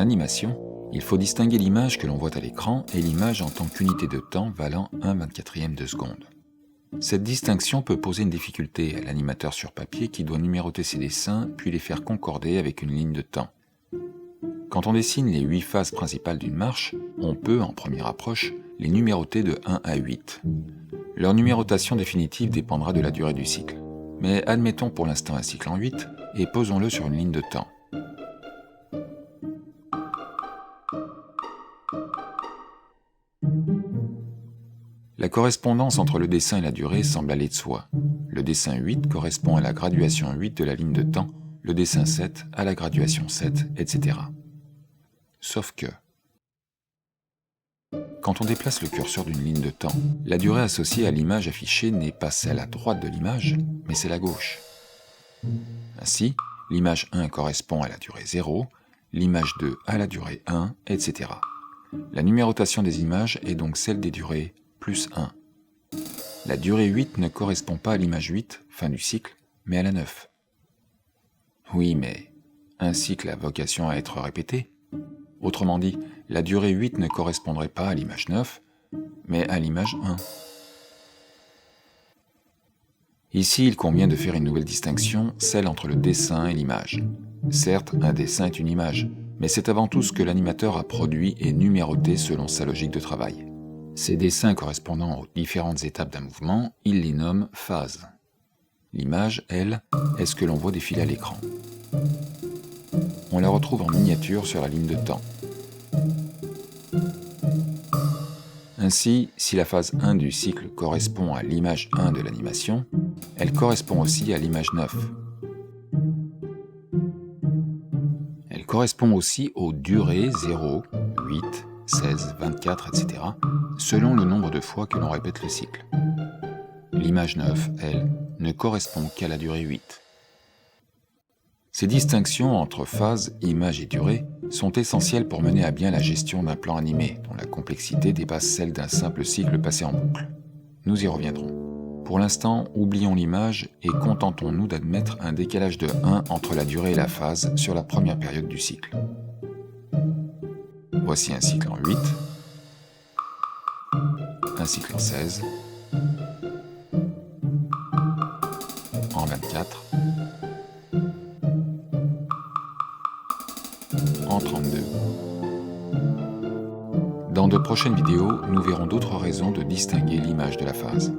animation, il faut distinguer l'image que l'on voit à l'écran et l'image en tant qu'unité de temps valant 1/24e de seconde. Cette distinction peut poser une difficulté à l'animateur sur papier qui doit numéroter ses dessins puis les faire concorder avec une ligne de temps. Quand on dessine les 8 phases principales d'une marche, on peut, en première approche, les numéroter de 1 à 8. Leur numérotation définitive dépendra de la durée du cycle. Mais admettons pour l'instant un cycle en 8 et posons-le sur une ligne de temps. La correspondance entre le dessin et la durée semble aller de soi. Le dessin 8 correspond à la graduation 8 de la ligne de temps, le dessin 7 à la graduation 7, etc. Sauf que, quand on déplace le curseur d'une ligne de temps, la durée associée à l'image affichée n'est pas celle à droite de l'image, mais celle à gauche. Ainsi, l'image 1 correspond à la durée 0, l'image 2 à la durée 1, etc. La numérotation des images est donc celle des durées plus 1. La durée 8 ne correspond pas à l'image 8, fin du cycle, mais à la 9. Oui, mais un cycle a vocation à être répété. Autrement dit, la durée 8 ne correspondrait pas à l'image 9, mais à l'image 1. Ici, il convient de faire une nouvelle distinction, celle entre le dessin et l'image. Certes, un dessin est une image, mais c'est avant tout ce que l'animateur a produit et numéroté selon sa logique de travail. Ces dessins correspondant aux différentes étapes d'un mouvement, il les nomme phases. L'image, elle, est ce que l'on voit défiler à l'écran. On la retrouve en miniature sur la ligne de temps. Ainsi, si la phase 1 du cycle correspond à l'image 1 de l'animation, elle correspond aussi à l'image 9. Elle correspond aussi aux durées 0, 8, 16, 24, etc., selon le nombre de fois que l'on répète le cycle. L'image 9, elle, ne correspond qu'à la durée 8. Ces distinctions entre phase, image et durée sont essentielles pour mener à bien la gestion d'un plan animé dont la complexité dépasse celle d'un simple cycle passé en boucle. Nous y reviendrons. Pour l'instant, oublions l'image et contentons-nous d'admettre un décalage de 1 entre la durée et la phase sur la première période du cycle. Voici un cycle en 8, un cycle en 16, en 24, en 32. Dans de prochaines vidéos, nous verrons d'autres raisons de distinguer l'image de la phase.